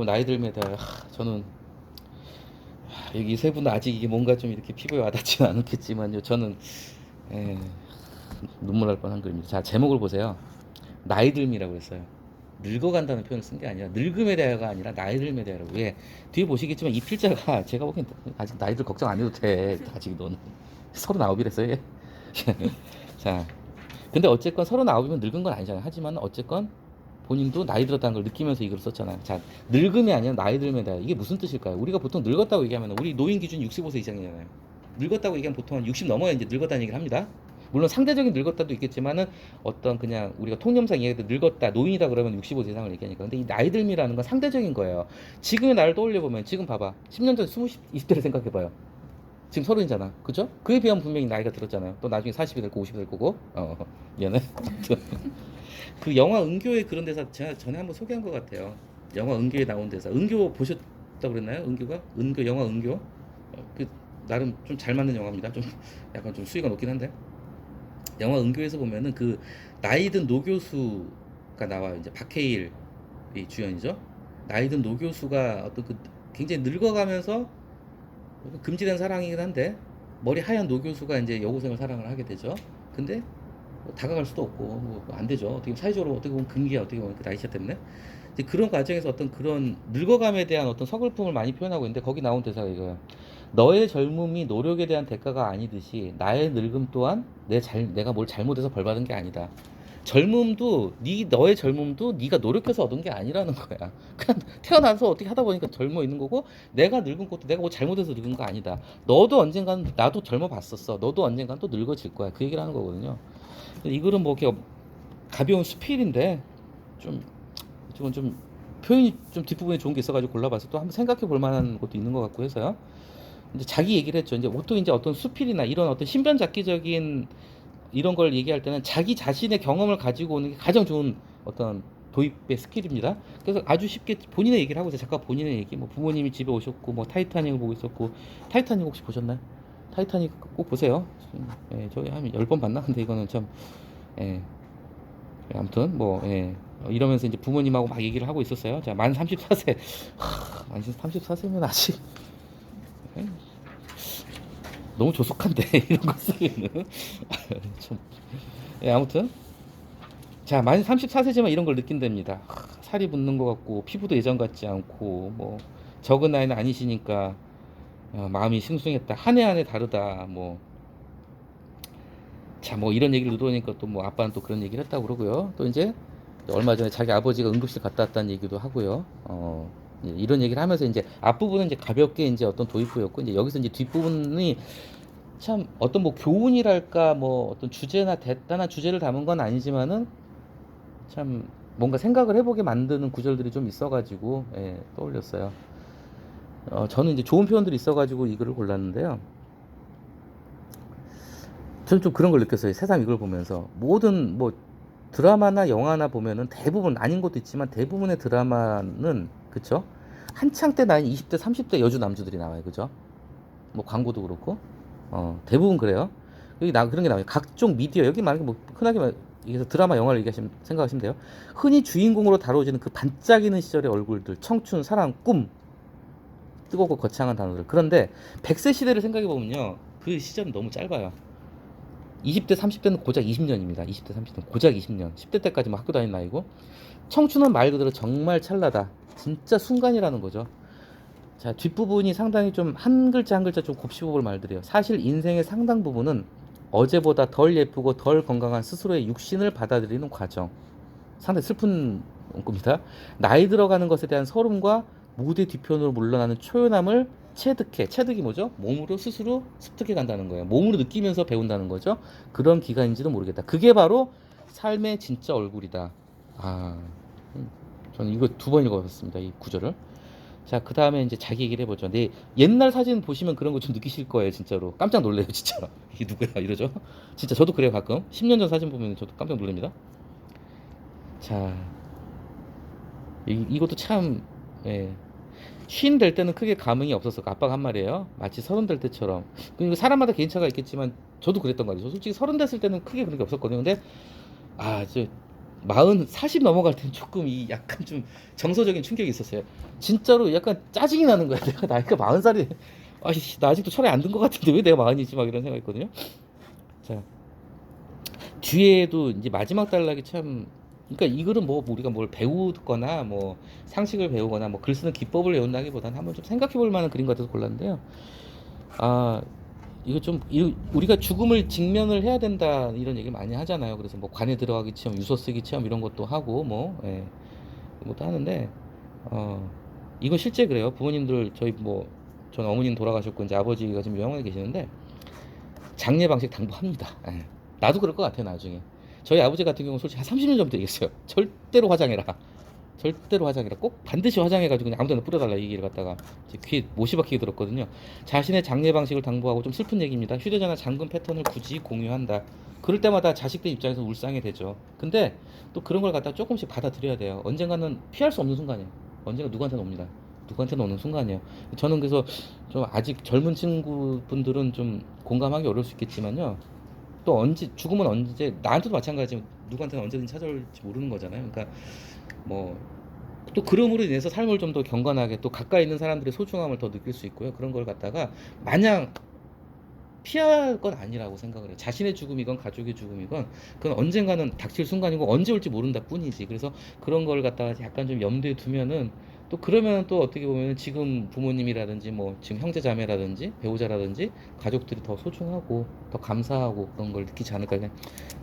나이 들면서 저는 여기 세 분은 아직 이게 뭔가 좀 이렇게 피부에 와닿지는 않겠지만요. 저는 에, 눈물 날 뻔한 글입니다. 자, 제목을 보세요. 나이 듦이라고 했어요. 늙어간다는 표현을 쓴 게 아니라 늙음에 대하여가 아니라 나이 듦에 대하여라고. 왜? 뒤에 보시겠지만 이 필자가 제가 보기엔 아직 나이들 걱정 안 해도 돼. 아직 너는 39이랬어요. 얘. 자, 근데 어쨌건 39이면 늙은 건 아니잖아요. 하지만 어쨌건 본인도 나이 들었다는 걸 느끼면서 이걸 썼잖아요. 자, 늙음이 아니라 나이 들면 다 이게 무슨 뜻일까요? 우리가 보통 늙었다고 얘기하면 우리 노인 기준 65세 이상이잖아요. 늙었다고 얘기하면 보통 60 넘어야 이제 늙었다는 얘기를 합니다. 물론 상대적인 늙었다도 있겠지만은 어떤 그냥 우리가 통념상 얘기해도 늙었다, 노인이다 그러면 65세 이상을 얘기하니까. 근데 이 나이 들미라는 건 상대적인 거예요. 지금의 나를 떠올려 보면 지금 봐봐. 10년 전 20대를 생각해 봐요. 지금 30이잖아. 그죠? 그에 비하면 분명히 나이가 들었잖아요. 또 나중에 40이 될 거고 50이 될 거고. 미안해. 그 영화 은교의 그런 데서 제가 전에 한번 소개한 것 같아요. 영화 은교에 나온 데서 은교 보셨다고 그랬나요? 은교가 은교 영화 은교 그 나름 좀 잘 맞는 영화입니다. 좀 약간 좀 수위가 높긴 한데 영화 은교에서 보면은 그 나이든 노교수가 나와요. 이제 박해일이 주연이죠. 나이든 노교수가 어떤 그 굉장히 늙어가면서 금지된 사랑이긴 한데 머리 하얀 노교수가 이제 여고생을 사랑을 하게 되죠. 근데 뭐 다가갈 수도 없고 뭐안 되죠. 어떻게 사회적으로 어떻게 보면 금기야 어떻게 보면 그 나이차 때문에 이제 그런 과정에서 어떤 그런 늙어감에 대한 어떤 서글픔을 많이 표현하고 있는데 거기 나온 대사가 이거야. 너의 젊음이 노력에 대한 대가가 아니듯이 나의 늙음 또한 내가 뭘 잘못해서 벌 받은 게 아니다. 젊음도 너의 젊음도 네가 노력해서 얻은 게 아니라는 거야. 그냥 태어나서 어떻게 하다 보니까 젊어 있는 거고 내가 늙은 것도 내가 뭐 잘못해서 늙은 거 아니다. 너도 언젠가는 나도 젊어 봤었어. 너도 언젠가는 또 늙어질 거야. 그 얘기를 하는 거거든요. 이 글은 뭐 이렇게 가벼운 수필인데 좀 이건 좀 표현이 좀 뒷부분에 좋은 게 있어가지고 골라봐서 또 한번 생각해 볼 만한 것도 있는 것 같고 해서요. 이제 자기 얘기를 했죠. 이제 보통 이제 어떤 수필이나 이런 어떤 신변잡기적인 이런 걸 얘기할 때는 자기 자신의 경험을 가지고 오는 게 가장 좋은 어떤 도입의 스킬입니다. 그래서 아주 쉽게 본인의 얘기를 하고 있어요. 작가 본인의 얘기. 뭐 부모님이 집에 오셨고 뭐 타이타닉을 보고 있었고 타이타닉 혹시 보셨나요? 타이타닉 꼭 보세요. 예, 저희 한 10번 봤나? 근데 이거는 참 예, 아무튼 뭐 예. 이러면서 이제 부모님하고 막 얘기를 하고 있었어요. 자, 만 34세. 만 34세면 아직 예, 너무 조숙한데 이런 거 쓰기는 참. 예, 아무튼 자, 만 34세지만 이런 걸 느낀답니다. 살이 붙는 것 같고 피부도 예전 같지 않고 뭐 적은 나이는 아니시니까 마음이 싱숭했다. 한 해 한 해 다르다. 뭐 자, 뭐 이런 얘기를 들어오니까 또 뭐 아빠는 또 그런 얘기를 했다고 그러고요. 또 이제 얼마 전에 자기 아버지가 응급실 갔다 왔다는 얘기도 하고요. 이런 얘기를 하면서 이제 앞부분은 이제 가볍게 이제 어떤 도입부였고 이제 여기서 이제 뒷부분이 참 어떤 뭐 교훈이랄까 뭐 어떤 주제나 대단한 주제를 담은 건 아니지만은 참 뭔가 생각을 해보게 만드는 구절들이 좀 있어가지고 예, 떠올렸어요. 저는 이제 좋은 표현들이 있어가지고 이글을 골랐는데요. 저는 좀 그런 걸 느꼈어요. 새삼 이걸 보면서 모든 뭐 드라마나 영화나 보면은 대부분 아닌 것도 있지만 대부분의 드라마는 그쵸? 한창 때 나이 20대, 30대 여주 남주들이 나와요. 그죠? 뭐 광고도 그렇고 대부분 그래요. 여기 그런 게 나와요. 각종 미디어 여기 말하는 뭐 흔하게 얘기해서 드라마 영화를 얘기하시면 생각하시면 돼요. 흔히 주인공으로 다뤄지는 그 반짝이는 시절의 얼굴들, 청춘, 사랑, 꿈, 뜨겁고 거창한 단어들. 그런데 100세 시대를 생각해 보면요, 그 시절은 너무 짧아요. 20대, 30대는 고작 20년입니다. 20대, 30대는 고작 20년. 10대 때까지 막 학교 다니는 나이고, 청춘은 말 그대로 정말 찰나다. 진짜 순간이라는 거죠. 자, 뒷부분이 상당히 좀 한 글자 한 글자 좀 곱씹어볼 말들이에요. 사실 인생의 상당 부분은 어제보다 덜 예쁘고 덜 건강한 스스로의 육신을 받아들이는 과정. 상당히 슬픈 문구입니다. 나이 들어가는 것에 대한 서름과 무대 뒤편으로 물러나는 초연함을 체득이 뭐죠? 몸으로 스스로 습득해 간다는 거예요. 몸으로 느끼면서 배운다는 거죠. 그런 기간인지도 모르겠다. 그게 바로 삶의 진짜 얼굴이다. 아, 저는 이거 2번 읽어봤습니다. 이 구절을. 자, 그 다음에 이제 자기 얘기를 해보죠. 네, 옛날 사진 보시면 그런 거 좀 느끼실 거예요, 진짜로. 깜짝 놀래요, 진짜. 이게 누구야, 이러죠. 진짜 저도 그래요, 가끔. 10년 전 사진 보면 저도 깜짝 놀랍니다. 자, 이것도 참, 예. 쉰 될 때는 크게 감흥이 없었어. 아빠가 한 말이에요. 마치 30 될 때처럼. 그리고 사람마다 개인차가 있겠지만, 저도 그랬던 거 같아요. 솔직히 30 됐을 때는 크게 그런 게 없었거든요. 근데, 아, 40 넘어갈 때는 조금 이 약간 좀 정서적인 충격이 있었어요. 진짜로 약간 짜증이 나는 거야. 내가 나이가 40살이, 아이씨, 나 아직도 철에 안 든 것 같은데 왜 내가 40이지? 막 이런 생각이 있거든요. 자, 뒤에도 이제 마지막 단락이 참, 그러니까 이 글은 뭐 우리가 뭘 배우거나 뭐 상식을 배우거나 뭐 글 쓰는 기법을 배운다기보다는 한번 좀 생각해 볼 만한 그림 같아서 골랐는데요. 아, 이거 좀 우리가 죽음을 직면을 해야 된다 이런 얘기 많이 하잖아요. 그래서 뭐 관에 들어가기 체험, 유서 쓰기 체험 이런 것도 하고 뭐 예, 것도 하는데 어 이건 실제 그래요. 부모님들 저희 뭐 전 어머님 돌아가셨고 이제 아버지가 지금 영원히 계시는데 장례 방식 당부합니다. 예. 나도 그럴 것 같아요 나중에. 저희 아버지 같은 경우는 솔직히 한 30년 전부터 얘기했어요. 절대로 화장해라. 절대로 화장해라. 꼭 반드시 화장해가지고 그냥 아무데나 뿌려달라 이 얘기를 갖다가 귀에 못이 박히게 들었거든요. 자신의 장례 방식을 당부하고 좀 슬픈 얘기입니다. 휴대전화 잠금 패턴을 굳이 공유한다. 그럴 때마다 자식들 입장에서 울상이 되죠. 근데 또 그런 걸 갖다 조금씩 받아들여야 돼요. 언젠가는 피할 수 없는 순간이에요. 언젠가 누구한테는 옵니다. 누구한테는 오는 순간이에요. 저는 그래서 좀 아직 젊은 친구분들은 좀 공감하기 어려울 수 있겠지만요. 또 언제 죽음은 언제 나한테도 마찬가지지만 누구한테는 언제든 찾아올지 모르는 거잖아요. 그러니까 뭐 또 그럼으로 인해서 삶을 좀 더 경건하게 또 가까이 있는 사람들의 소중함을 더 느낄 수 있고요. 그런 걸 갖다가 마냥 피할 건 아니라고 생각을 해요. 자신의 죽음이건 가족의 죽음이건 그건 언젠가는 닥칠 순간이고 언제 올지 모른다 뿐이지. 그래서 그런 걸 갖다가 약간 좀 염두에 두면은 또 그러면 또 어떻게 보면 지금 부모님이라든지 뭐 지금 형제 자매라든지 배우자라든지 가족들이 더 소중하고 더 감사하고 그런 걸 느끼지 않을까 그냥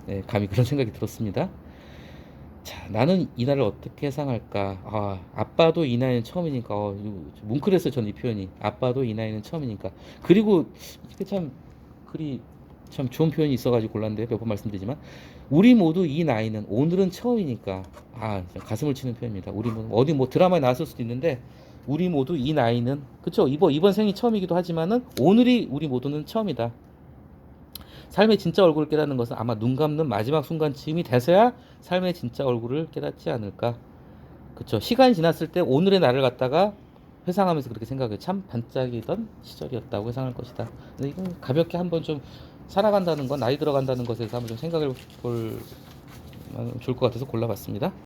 네, 감히 그런 생각이 들었습니다. 자, 나는 이 날을 어떻게 상할까? 아, 아빠도 이 나이는 처음이니까. 뭉클했어요, 전 이 표현이. 아빠도 이 나이는 처음이니까. 그리고 이게 참 글이 참 좋은 표현이 있어가지고 골랐는데 몇 번 말씀드리지만 우리 모두 이 나이는 오늘은 처음이니까. 아, 가슴을 치는 표현입니다. 우리 모두 어디 뭐 드라마에 나왔을 수도 있는데 우리 모두 이 나이는 그쵸? 이번 생이 처음이기도 하지만은 오늘이 우리 모두는 처음이다. 삶의 진짜 얼굴을 깨닫는 것은 아마 눈 감는 마지막 순간쯤이 돼서야 삶의 진짜 얼굴을 깨닫지 않을까. 그쵸. 시간이 지났을 때 오늘의 나를 갖다가 회상하면서 그렇게 생각해. 참 반짝이던 시절이었다고 회상할 것이다. 근데 이건 가볍게 한번 좀 살아간다는 건 나이 들어간다는 것에서 한번 좀 생각해 볼 좋을 것 같아서 골라봤습니다.